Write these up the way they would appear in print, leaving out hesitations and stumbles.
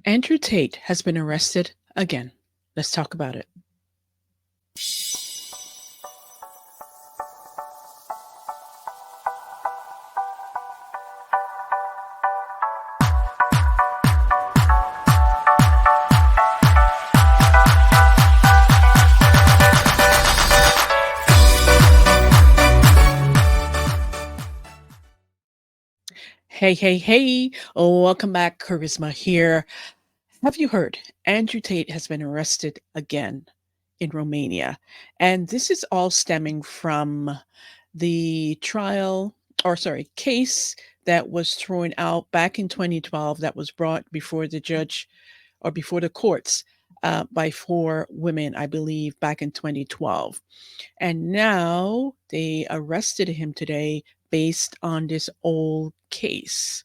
Andrew Tate has been arrested again. Let's talk about it. Hey, hey, hey. Oh, welcome back. Kharisma here. Have you heard? Andrew Tate has been arrested again in Romania. And this is all stemming from the case that was thrown out back in 2012 that was brought before the judge or before the courts by four women, I believe, back in 2012. And now they arrested him today based on this old case.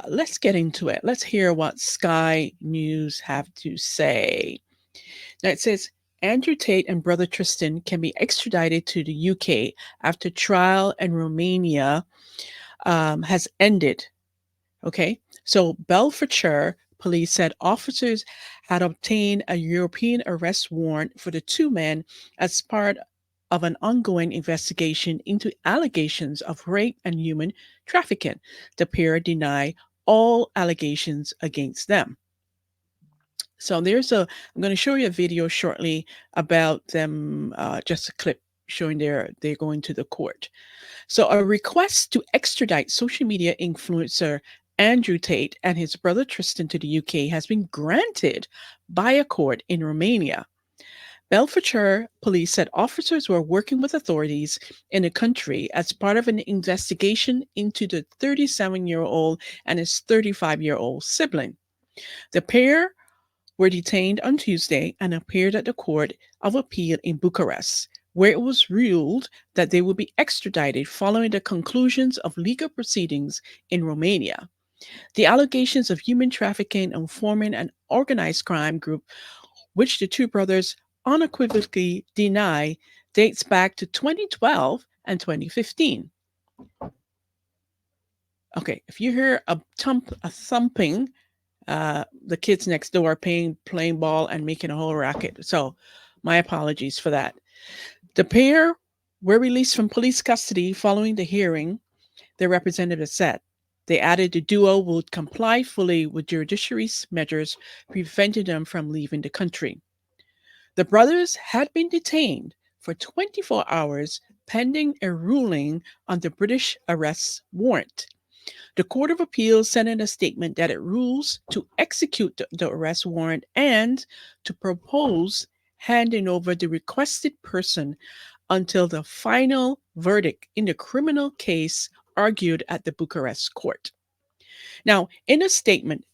Let's get into it. Let's hear what Sky News have to say. Now it says Andrew Tate and brother Tristan can be extradited to the UK after trial in Romania has ended. Okay, so Bedfordshire Police said officers had obtained a European arrest warrant for the two men as part of an ongoing investigation into allegations of rape and human trafficking. The pair deny all allegations against them. So I'm going to show you a video shortly about them, just a clip showing they're going to the court. So a request to extradite social media influencer Andrew Tate and his brother Tristan to the UK has been granted by a court in Romania. Bedfordshire Police said officers were working with authorities in the country as part of an investigation into the 37-year-old and his 35-year-old sibling. The pair were detained on Tuesday and appeared at the Court of Appeal in Bucharest, where it was ruled that they would be extradited following the conclusions of legal proceedings in Romania. The allegations of human trafficking and forming an organized crime group, which the two brothers unequivocally deny, dates back to 2012 and 2015. Okay, if you hear a thumping, the kids next door playing ball and making a whole racket. So my apologies for that. The pair were released from police custody following the hearing, the representative said. They added the duo would comply fully with judiciary's measures preventing them from leaving the country. The brothers had been detained for 24 hours pending a ruling on the British arrest warrant. The Court of Appeal sent in a statement that it rules to execute the arrest warrant and to propose handing over the requested person until the final verdict in the criminal case argued at the Bucharest court. Now, in a statement,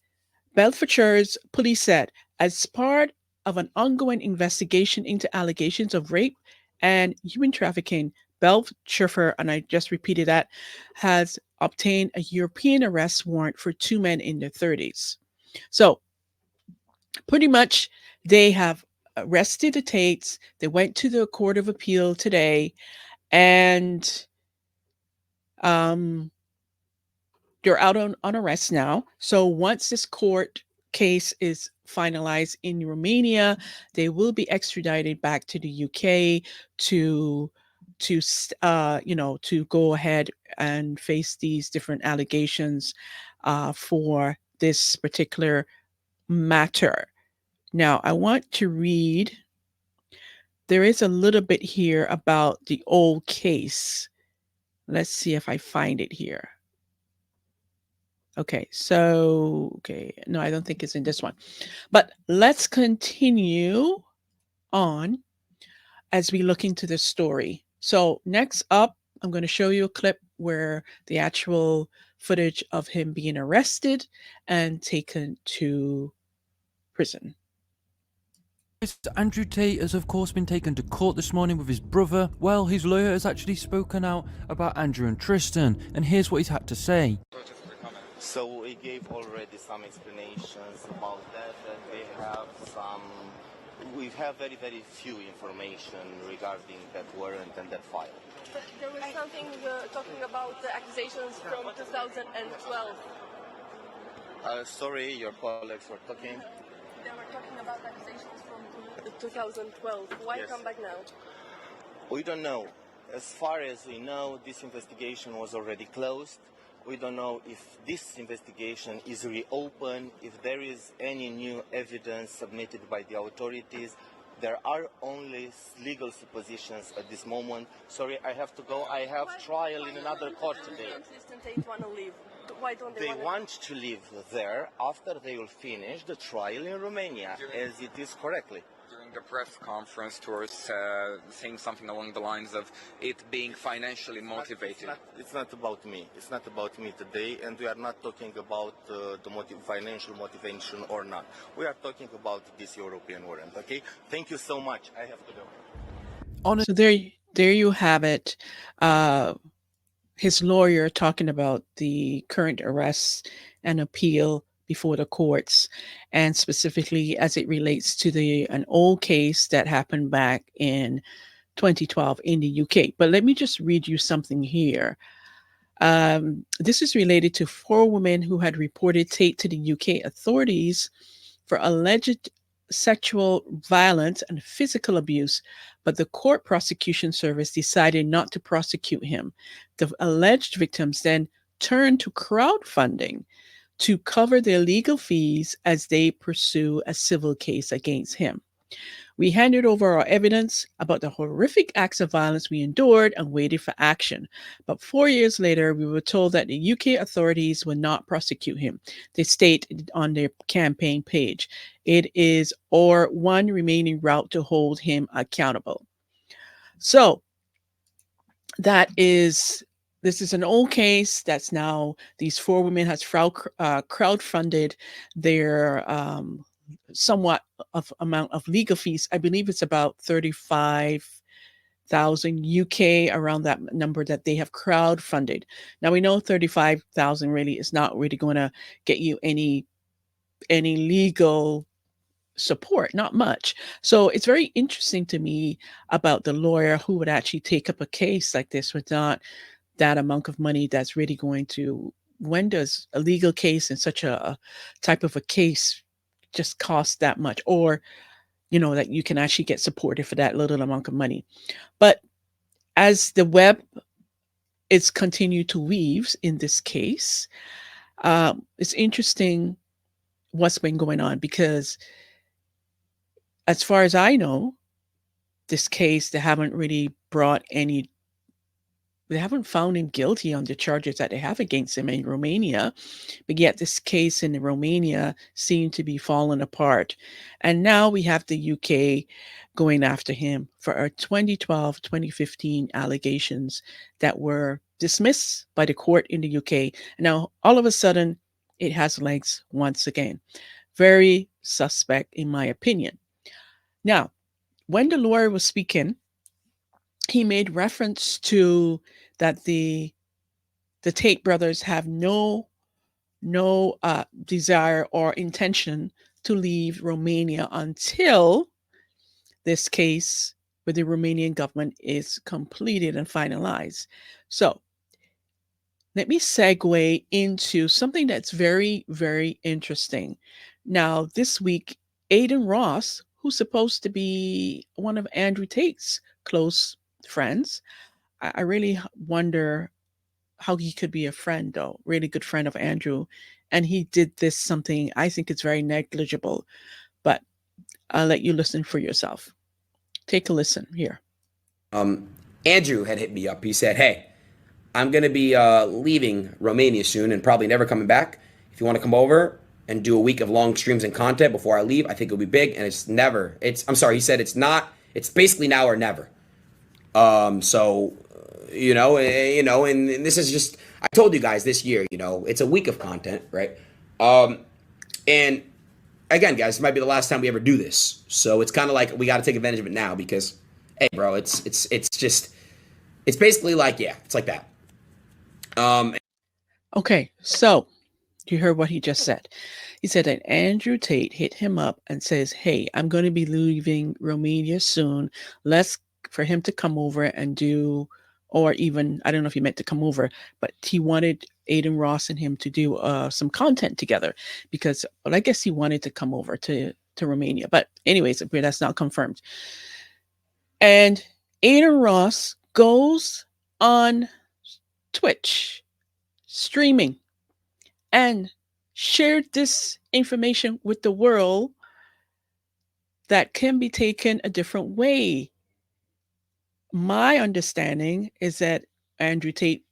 Bedfordshire's police said, as part of an ongoing investigation into allegations of rape and human trafficking, Bedfordshire, and I just repeated that, has obtained a European arrest warrant for two men in their 30s. So pretty much they have arrested the Tates. They went to the Court of Appeal today, and they're out on arrest now. So once this court case is finalized in Romania, they will be extradited back to the UK to go ahead and face these different allegations for this particular matter. Now, I want to read. There is a little bit here about the old case. Let's see if I find it here. Okay, no, I don't think it's in this one. But let's continue on as we look into the story. So next up, I'm going to show you a clip where the actual footage of him being arrested and taken to prison. Andrew Tate has of course been taken to court this morning with his brother. Well, his lawyer has actually spoken out about Andrew and Tristan, and here's what he's had to say. So we gave already some explanations about that, we have very, very few information regarding that warrant and that file. But there was something talking about the accusations from 2012. Sorry, your colleagues were talking. They were talking about accusations from 2012. Why Yes. come back now? We don't know. As far as we know, this investigation was already closed. We don't know if this investigation is reopened, if there is any new evidence submitted by the authorities. There are only legal suppositions at this moment. Sorry, I have to go. I have trial in another court today. Why don't Tristan Tate want to leave? Why don't They want want to live there after they will finish the trial in Romania, as it is correctly. During the press conference towards saying something along the lines of it being financially motivated. It's not about me. It's not about me today, and we are not talking about the financial motivation or not. We are talking about this European warrant. Okay. Thank you so much. I have to go. So there you have it. His lawyer talking about the current arrests and appeal before the courts, and specifically as it relates to an old case that happened back in 2012 in the UK. But let me just read you something here. This is related to 4 women who had reported Tate to the UK authorities for alleged sexual violence and physical abuse, but the court prosecution service decided not to prosecute him. The alleged victims then turned to crowdfunding to cover their legal fees as they pursue a civil case against him. We handed over our evidence about the horrific acts of violence we endured and waited for action. But 4 years later, we were told that the UK authorities would not prosecute him. They stated on their campaign page, it is our one remaining route to hold him accountable. So this is an old case that's now these 4 women has crowdfunded their somewhat of amount of legal fees. I believe it's about 35,000 UK, around that number that they have crowdfunded. Now we know 35,000 really is not really going to get you any legal support, not much. So it's very interesting to me about the lawyer who would actually take up a case like this with not that amount of money that's really going to, when does a legal case in such a type of a case just cost that much, or that you can actually get supported for that little amount of money. But as the web is continued to weave in this case, it's interesting what's been going on, because as far as I know, this case, they haven't found him guilty on the charges that they have against him in Romania, but yet this case in Romania seemed to be falling apart. And now we have the UK going after him for our 2012-2015 allegations that were dismissed by the court in the UK. Now, all of a sudden, it has legs once again. Very suspect, in my opinion. Now, when the lawyer was speaking, he made reference to that the Tate brothers have no desire or intention to leave Romania until this case with the Romanian government is completed and finalized. So let me segue into something that's very, very interesting. Now, this week, Aidan Ross, who's supposed to be one of Andrew Tate's close friends, I really wonder how he could be a friend, though, really good friend of Andrew. And he did something I think is very negligible, but I'll let you listen for yourself. Take a listen here. Andrew had hit me up. He said, hey, I'm going to be leaving Romania soon and probably never coming back. If you want to come over and do a week of long streams and content before I leave, I think it'll be big. And he said it's basically now or never. And this is just, I told you guys this year, it's a week of content, right? And again, guys, this might be the last time we ever do this. So it's kind of like we got to take advantage of it now because, hey, bro, it's basically like, yeah, it's like that. Okay, so you heard what he just said. He said that Andrew Tate hit him up and says, hey, I'm going to be leaving Romania soon. For him to come over and do, or even, I don't know if he meant to come over, but he wanted Aiden Ross and him to do some content together because, well, I guess he wanted to come over to Romania. But anyways, that's not confirmed. And Aiden Ross goes on Twitch streaming and shared this information with the world that can be taken a different way. My understanding is that Andrew Tate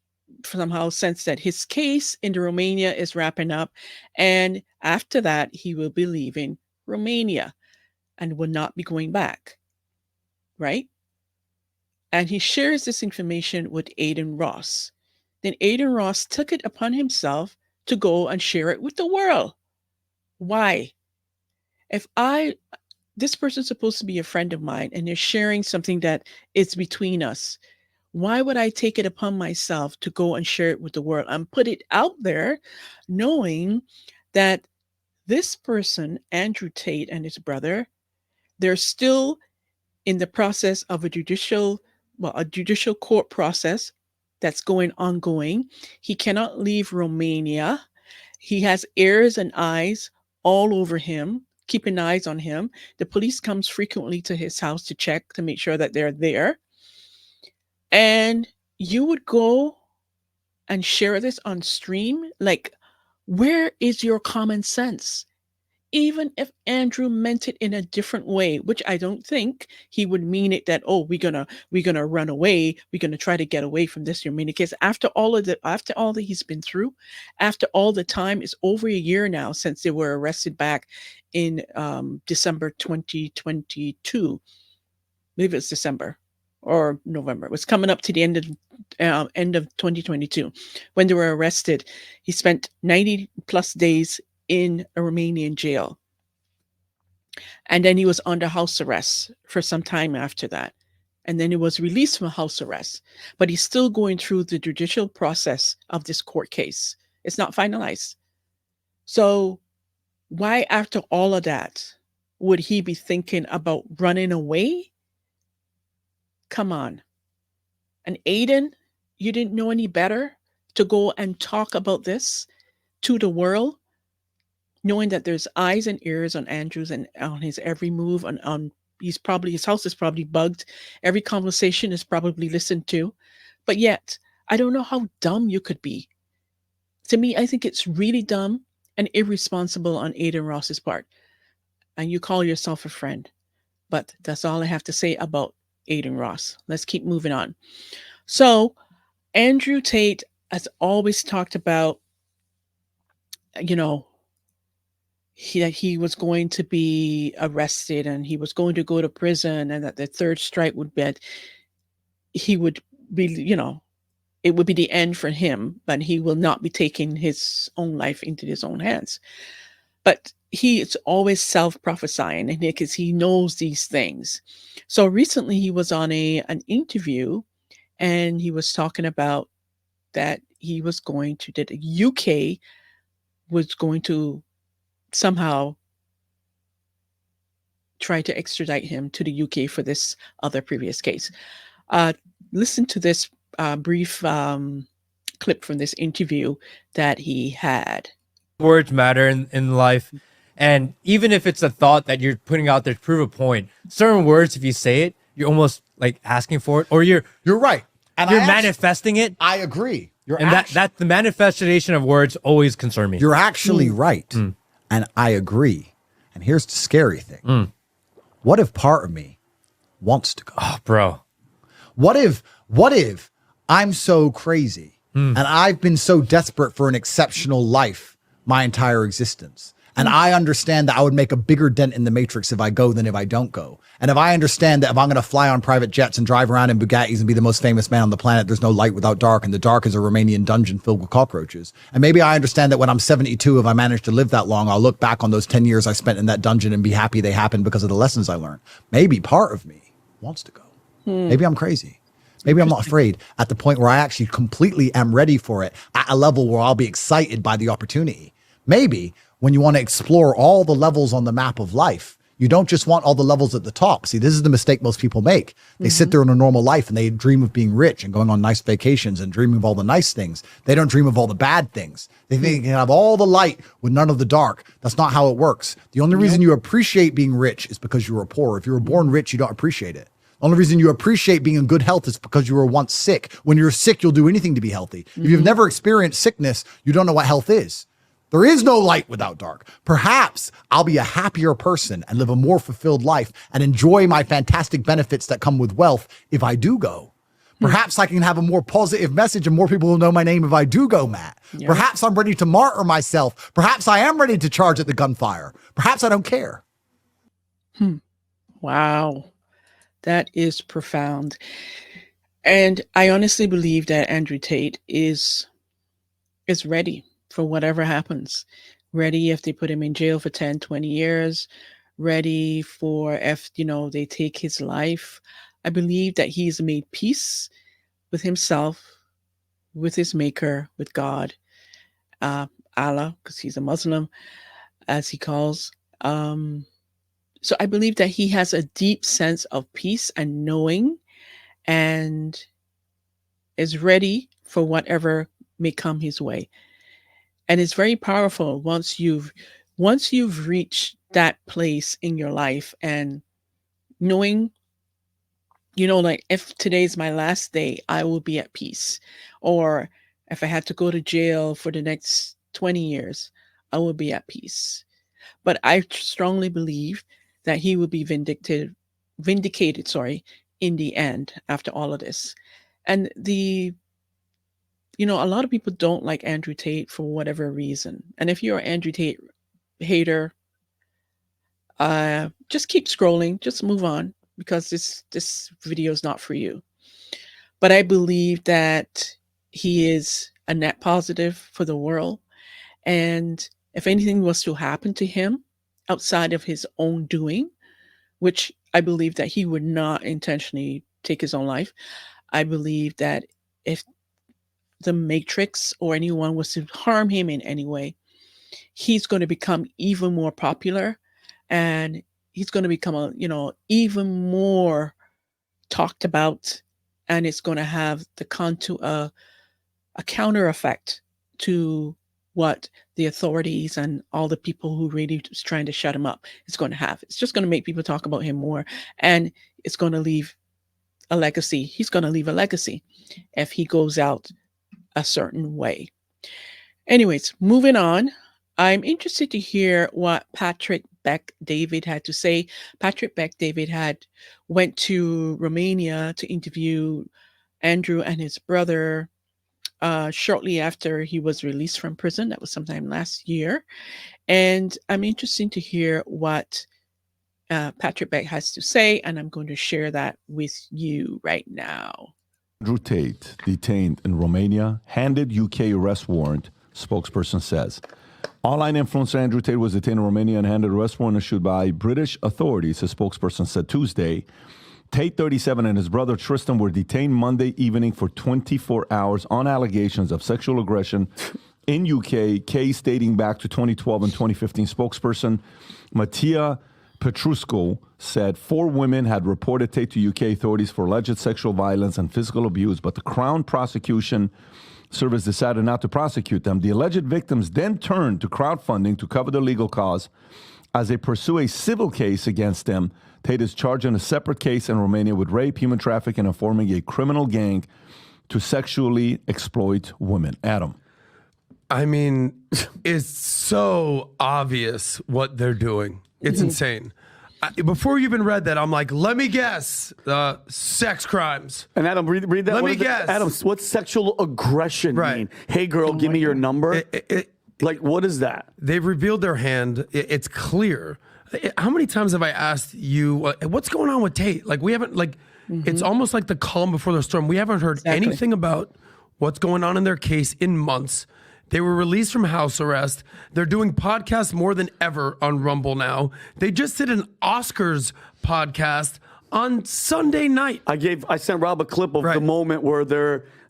somehow sensed that his case in Romania is wrapping up, and after that, he will be leaving Romania and will not be going back, right? And he shares this information with Aiden Ross. Then Aiden Ross took it upon himself to go and share it with the world. Why? If this person's supposed to be a friend of mine and they're sharing something that is between us, why would I take it upon myself to go and share it with the world and put it out there knowing that this person, Andrew Tate and his brother, they're still in the process of a judicial court process that's ongoing. He cannot leave Romania. He has ears and eyes all over him, keeping eyes on him. The police comes frequently to his house to check to make sure that they're there. And you would go and share this on stream? Like, where is your common sense? Even if Andrew meant it in a different way, which I don't think he would mean it that, oh, we're gonna run away, we're gonna try to get away from this Romania case. After all that he's been through, after all the time, it's over a year now since they were arrested back in December 2022. I believe it's December or November. It was coming up to the end of 2022 when they were arrested. He spent 90 plus days in a Romanian jail. And then he was under house arrest for some time after that. And then he was released from house arrest. But he's still going through the judicial process of this court case. It's not finalized. So why, after all of that, would he be thinking about running away? Come on. And Aiden, you didn't know any better to go and talk about this to the world, knowing that there's eyes and ears on Andrews and on his every move, his house is probably bugged. Every conversation is probably listened to. But yet, I don't know how dumb you could be. To me, I think it's really dumb and irresponsible on Aiden Ross's part. And you call yourself a friend. But that's all I have to say about Aiden Ross. Let's keep moving on. So, Andrew Tate has always talked about, he was going to be arrested and he was going to go to prison, and that the third strike would be, he would be, it would be the end for him, but he will not be taking his own life into his own hands. But he is always self-prophesying, and because he knows these things. So recently he was on an interview, and he was talking about that he was going to, that the UK was going to somehow try to extradite him to the UK for this other previous case. Listen to this brief clip from this interview that he had. Words matter in life. And even if it's a thought that you're putting out there to prove a point, certain words, if you say it, you're almost like asking for it, or you're right. And you're manifesting it. I agree. That the manifestation of words always concern me. You're actually right. And I agree. And here's the scary thing. What if part of me wants to go? Oh, bro. What if I'm so crazy and I've been so desperate for an exceptional life my entire existence? And I understand that I would make a bigger dent in the matrix if I go than if I don't go. And if I understand that if I'm going to fly on private jets and drive around in Bugattis and be the most famous man on the planet, there's no light without dark, and the dark is a Romanian dungeon filled with cockroaches. And maybe I understand that when I'm 72, if I manage to live that long, I'll look back on those 10 years I spent in that dungeon and be happy they happened because of the lessons I learned. Maybe part of me wants to go. Maybe I'm crazy. Maybe I'm not afraid at the point where I actually completely am ready for it at a level where I'll be excited by the opportunity. Maybe when you want to explore all the levels on the map of life, You don't just want all the levels at the top. See, this is the mistake most people make. They sit there in a normal life and they dream of being rich and going on nice vacations and dreaming of all the nice things. They don't dream of all the bad things. They think they can have all the light with none of the dark. That's not how it works. The only reason you appreciate being rich is because you were poor. If you were born rich, you don't appreciate it. The only reason you appreciate being in good health is because you were once sick. When you're sick, you'll do anything to be healthy. If you've never experienced sickness, you don't know what health is. There is no light without dark. Perhaps I'll be a happier person and live a more fulfilled life and enjoy my fantastic benefits that come with wealth if I do go. Perhaps I can have a more positive message and more people will know my name if I do go, Matt. Yeah. Perhaps I'm ready to martyr myself. Perhaps I am ready to charge at the gunfire. Perhaps I don't care. Wow. That is profound. And I honestly believe that Andrew Tate is ready for whatever happens. Ready if they put him in jail for 10, 20 years. Ready for if, they take his life. I believe that he's made peace with himself, with his maker, with God, Allah, because he's a Muslim, as he calls. So I believe that he has a deep sense of peace and knowing and is ready for whatever may come his way. And it's very powerful once you've reached that place in your life and knowing, like if today's my last day, I will be at peace. Or if I had to go to jail for the next 20 years, I will be at peace. But I strongly believe that he will be vindicated, in the end after all of this. And a lot of people don't like Andrew Tate for whatever reason. And if you're an Andrew Tate hater, just keep scrolling, just move on, because this video is not for you. But I believe that he is a net positive for the world. And if anything was to happen to him outside of his own doing, which I believe that he would not intentionally take his own life, I believe that if the Matrix or anyone was to harm him in any way, he's going to become even more popular, and he's going to become even more talked about, and it's going to have a counter effect to what the authorities and all the people who really is trying to shut him up is going to have. It's just going to make people talk about him more, and it's going to leave a legacy. He's going to leave a legacy if he goes out a certain way. Anyways, moving on. I'm interested to hear what Patrick Beck-David had to say. Patrick Beck-David went to Romania to interview Andrew and his brother shortly after he was released from prison. That was sometime last year. And I'm interested to hear what Patrick Beck has to say, and I'm going to share that with you right now. Andrew Tate, detained in Romania, handed UK arrest warrant, spokesperson says. Online influencer Andrew Tate was detained in Romania and handed arrest warrant issued by British authorities, a spokesperson said Tuesday. Tate, 37, and his brother Tristan were detained Monday evening for 24 hours on allegations of sexual aggression in UK, case dating back to 2012 and 2015. Spokesperson Mattia Petrusko said 4 women had reported Tate to UK authorities for alleged sexual violence and physical abuse, but the Crown Prosecution Service decided not to prosecute them. The alleged victims then turned to crowdfunding to cover their legal cause as they pursue a civil case against them. Tate is charged in a separate case in Romania with rape, human trafficking, and forming a criminal gang to sexually exploit women. Adam. I mean, it's so obvious what they're doing. It's insane. Before you even read that, I'm like, let me guess, sex crimes. And Adam, read that. Let me guess. Adam, what's sexual aggression mean? Hey, girl, give me your number. Like, what is that? They've revealed their hand. It's clear. How many times have I asked you, what's going on with Tate? Like, we haven't, it's almost like the calm before the storm. We haven't heard anything about what's going on in their case in months. They were released from house arrest. They're doing podcasts more than ever on Rumble now. They just did an Oscars podcast on Sunday night. I sent Rob a clip of the moment where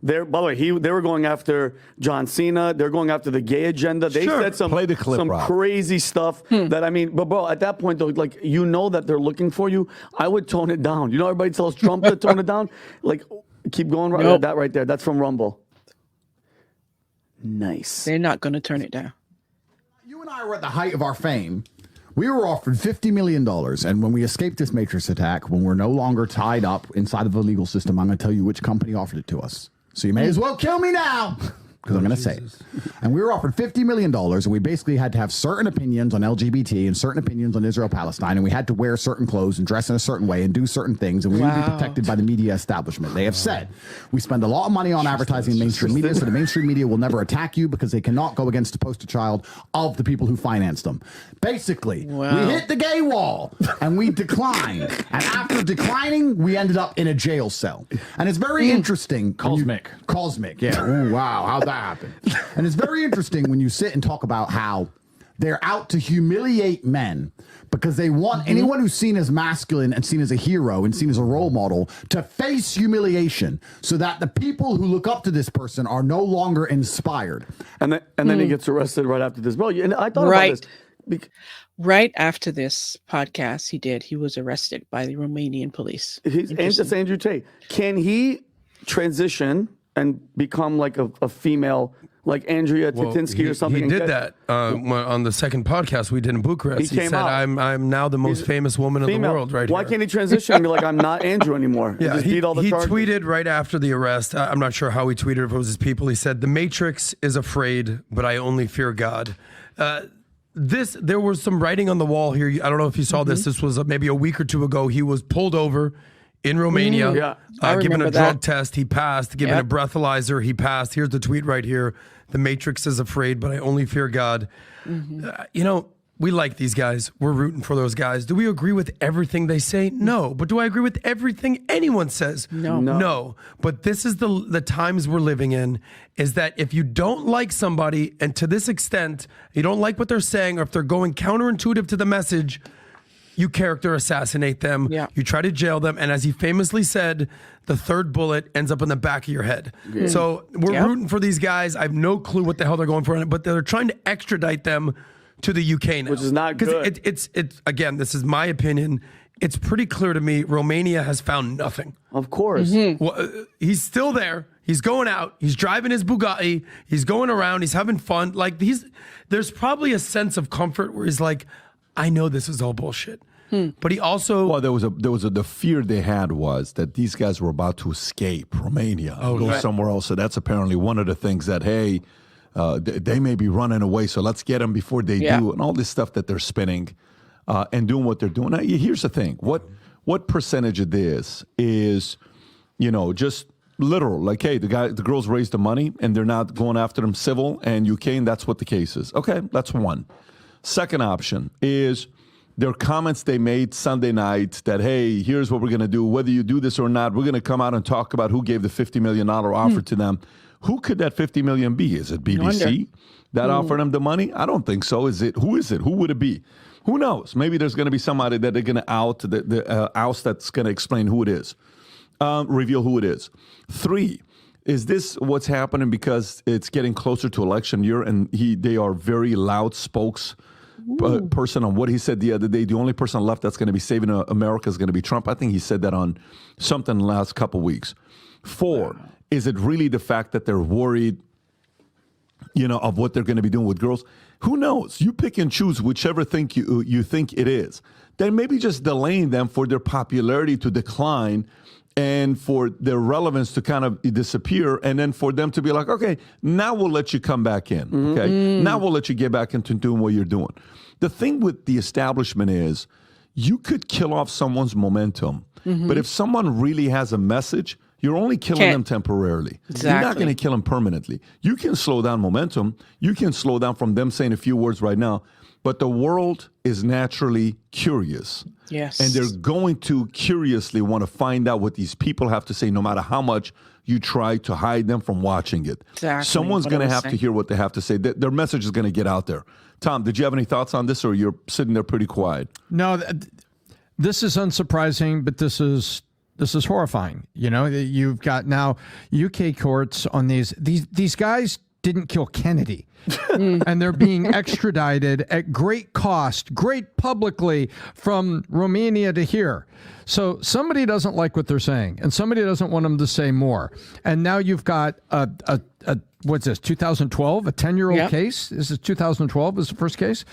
By the way, they were going after John Cena. They're going after the gay agenda. They said some Play the clip, some Rob. crazy stuff that I mean. But bro, at that point though, like that they're looking for you. I would tone it down. You know, everybody tells Trump to tone it down. Like, keep going. Right, that right there. That's from Rumble. Nice. They're not going to turn it down. You and I were at the height of our fame. We were offered $50 million. And when we escaped this Matrix attack, when we're no longer tied up inside of the legal system, I'm going to tell you which company offered it to us. So you may as well kill me now, because I'm going to say it. And we were offered $50 million, and we basically had to have certain opinions on LGBT and certain opinions on Israel-Palestine, and we had to wear certain clothes and dress in a certain way and do certain things, and we would be protected by the media establishment. They have said, we spend a lot of money on advertising mainstream media, so the mainstream media will never attack you because they cannot go against the poster child of the people who finance them. Basically, we hit the gay wall, and we declined. And after declining, we ended up in a jail cell. And it's very interesting. Cosmic, yeah. Oh, wow, how'd that happen? And it's very interesting when you sit and talk about how they're out to humiliate men because they want anyone who's seen as masculine and seen as a hero and seen as a role model to face humiliation so that the people who look up to this person are no longer inspired. And then he gets arrested right after this. Bro, and I thought about this. Right after this podcast he was arrested by the Romanian police. It's Andrew Tate. Can he transition and become like a female, like Andrea Titinsky or something? He did that on the second podcast we did in Bucharest. He said, I'm now the most famous woman in the world right Why here. Can't he transition and be like, I'm not Andrew anymore? Yeah, he tweeted right after the arrest. I'm not sure how he tweeted, if it was his people. He said, "The Matrix is afraid, but I only fear God." There was some writing on the wall here. I don't know if you saw this. This was maybe a week or two ago. He was pulled over in Romania, given a drug test, he passed. Given a breathalyzer, he passed. Here's the tweet right here. The Matrix is afraid, but I only fear God. We like these guys. We're rooting for those guys. Do we agree with everything they say? No. But do I agree with everything anyone says? No. But this is the times we're living in, is that if you don't like somebody, and to this extent, you don't like what they're saying, or if they're going counterintuitive to the message, you character assassinate them, you try to jail them, and as he famously said, the third bullet ends up in the back of your head. So we're rooting for these guys. I have no clue what the hell they're going for, but they're trying to extradite them to the UK now. Which is not good. It's again, this is my opinion, it's pretty clear to me Romania has found nothing. Of course. Well, he's still there. He's going out. He's driving his Bugatti. He's going around. He's having fun. Like there's probably a sense of comfort where he's like, I know this is all bullshit. But he also the fear they had was that these guys were about to escape Romania and go somewhere else. So that's apparently one of the things that they may be running away. So let's get them before they do, and all this stuff that they're spinning and doing what they're doing. Now, here's the thing: what percentage of this is just literal? Like, hey, the girls raised the money and they're not going after them civil and UK, and that's what the case is. Okay, that's one. Second option is their comments they made Sunday night that, hey, here's what we're going to do. Whether you do this or not, we're going to come out and talk about who gave the $50 million offer to them. Who could that $50 million be? Is it BBC that offered them the money? I don't think so. Who is it? Who would it be? Who knows? Maybe there's going to be somebody that they're going to oust that's going to explain who it is, reveal who it is. 3, is this what's happening because it's getting closer to election year and they are very loud person on what he said the other day? The only person left that's going to be saving America is going to be Trump. I think he said that on something the last couple weeks. 4, is it really the fact that they're worried, of what they're going to be doing with girls? Who knows? You pick and choose whichever thing you think it is. Then maybe just delaying them for their popularity to decline and for their relevance to kind of disappear, and then for them to be like, okay, now we'll let you come back in. Okay, now we'll let you get back into doing what you're doing. The thing with the establishment is you could kill off someone's momentum, but if someone really has a message, you're only killing them temporarily. Exactly. You're not going to kill them permanently. You can slow down momentum. You can slow down from them saying a few words right now, but the world is naturally curious. Yes. And they're going to curiously want to find out what these people have to say, no matter how much you try to hide them from watching it. Exactly. Someone's going to have to hear what they have to say. Their message is going to get out there. Tom, did you have any thoughts on this, or you're sitting there pretty quiet? No, this is unsurprising, but this is This is horrifying. You know, you've got now UK courts on these guys didn't kill Kennedy. And they're being extradited at great cost, great publicly, from Romania to here. So somebody doesn't like what they're saying, and somebody doesn't want them to say more. And now you've got a what's this, 2012, a 10-year-old case? This is 2012 is the first case.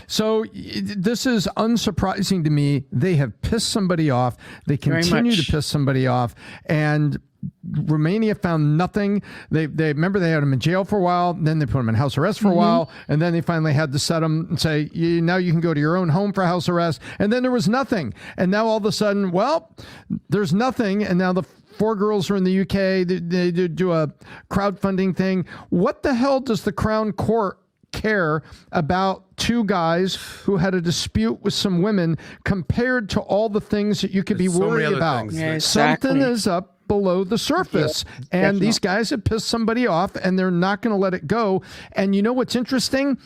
So this is unsurprising to me. They have pissed somebody off. They continue to piss somebody off. And Romania found nothing. They remember they had him in jail for a while, then they put him in house arrest for a while, and then they finally had to set him and say, now you can go to your own home for house arrest. And then there was nothing. And now all of a sudden, well, there's nothing. And now the 4 girls are in the UK. They do a crowdfunding thing. What the hell does the Crown Court care about 2 guys who had a dispute with some women compared to all the things that you could be worried about? Yeah, exactly. Something is up below the surface, and these guys have pissed somebody off, and they're not going to let it go. And you know what's interesting?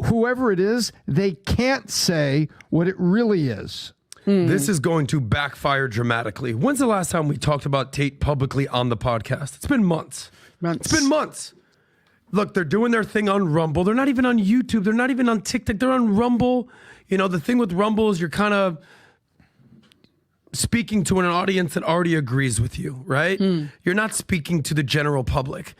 Whoever it is, they can't say what it really is. This is going to backfire dramatically. When's the last time we talked about Tate publicly on the podcast? It's been months. It's been months. Look, they're doing their thing on Rumble. They're not even on YouTube. They're not even on TikTok. They're on Rumble. You know, the thing with Rumble is you're kind of speaking to an audience that already agrees with you, right? You're not speaking to the general public.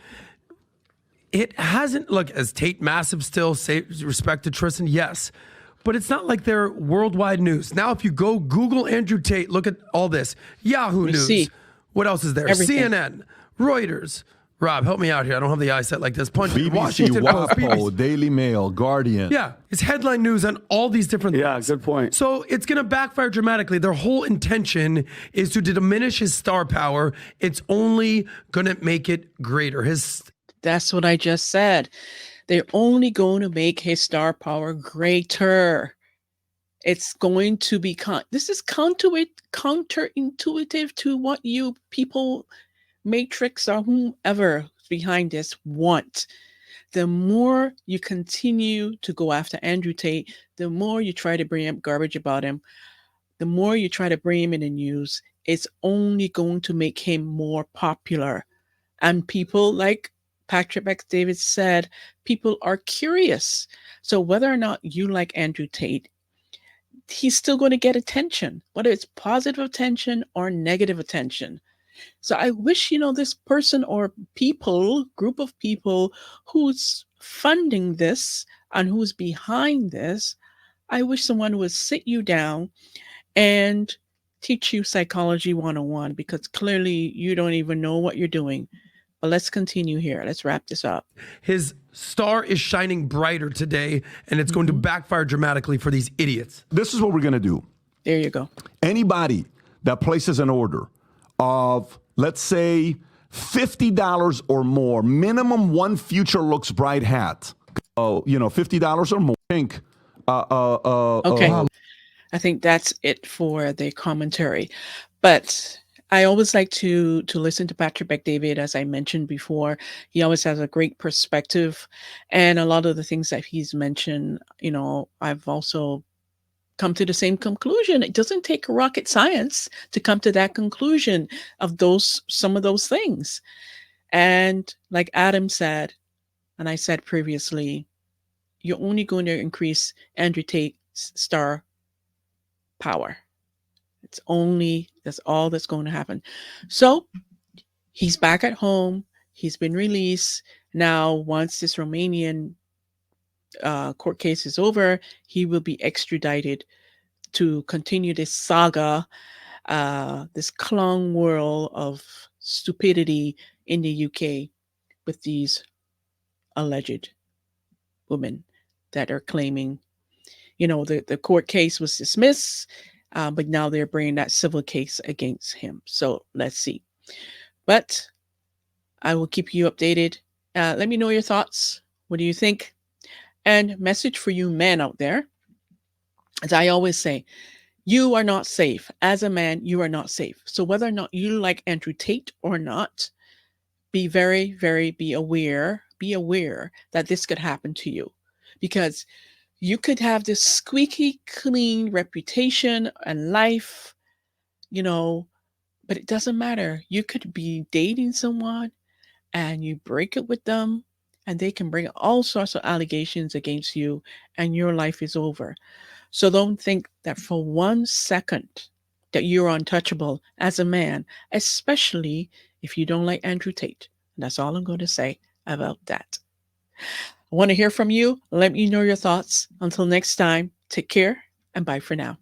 It hasn't, look, as Tate massive still, say respect to Tristan, yes. But it's not like they're worldwide news. Now, if you go Google Andrew Tate, look at all this. Yahoo News. See. What else is there? Everything. CNN, Reuters. Rob, help me out here. I don't have the eyesight like this. Punch BBC, Washington Post, WAPO, Daily Mail, Guardian. Yeah, it's headline news on all these different things. Good point. So it's going to backfire dramatically. Their whole intention is to diminish his star power. It's only going to make it greater. That's what I just said. They're only going to make his star power greater. It's going to be this is counterintuitive to what you people, Matrix or whomever behind this, want. The more you continue to go after Andrew Tate, the more you try to bring up garbage about him, the more you try to bring him in the news, it's only going to make him more popular. And people, like Patrick X. David said, people are curious. So whether or not you like Andrew Tate, he's still going to get attention, whether it's positive attention or negative attention. So I wish, this person or group of people who's funding this and who's behind this, I wish someone would sit you down and teach you psychology 101, because clearly you don't even know what you're doing. But let's continue here. Let's wrap this up. His star is shining brighter today, and it's going to backfire dramatically for these idiots. This is what we're going to do. There you go. Anybody that places an order of, let's say, $50 or more, minimum one Future Looks Bright hat, $50 or more. Pink. Okay. I think that's it for the commentary. But I always like to listen to Patrick Bet-David, as I mentioned before. He always has a great perspective. And a lot of the things that he's mentioned, I've also come to the same conclusion. It doesn't take rocket science to come to that conclusion of some of those things. And like Adam said, and I said previously, you're only going to increase Andrew Tate's star power. That's all that's going to happen. So he's back at home. He's been released. Now, once this Romanian court case is over, he will be extradited to continue this saga, this clown whirl of stupidity in the UK with these alleged women that are claiming, the court case was dismissed, but now they're bringing that civil case against him. So let's see. But I will keep you updated. Let me know your thoughts. What do you think? And message for you men out there. As I always say, you are not safe. As a man, you are not safe. So whether or not you like Andrew Tate or not, be very, very aware that this could happen to you. Because you could have this squeaky clean reputation and life, But it doesn't matter. You could be dating someone and you break it with them, and they can bring all sorts of allegations against you, and your life is over. So don't think that for 1 second that you're untouchable as a man, especially if you don't like Andrew Tate. And that's all I'm going to say about that. I want to hear from you. Let me know your thoughts. Until next time, take care and bye for now.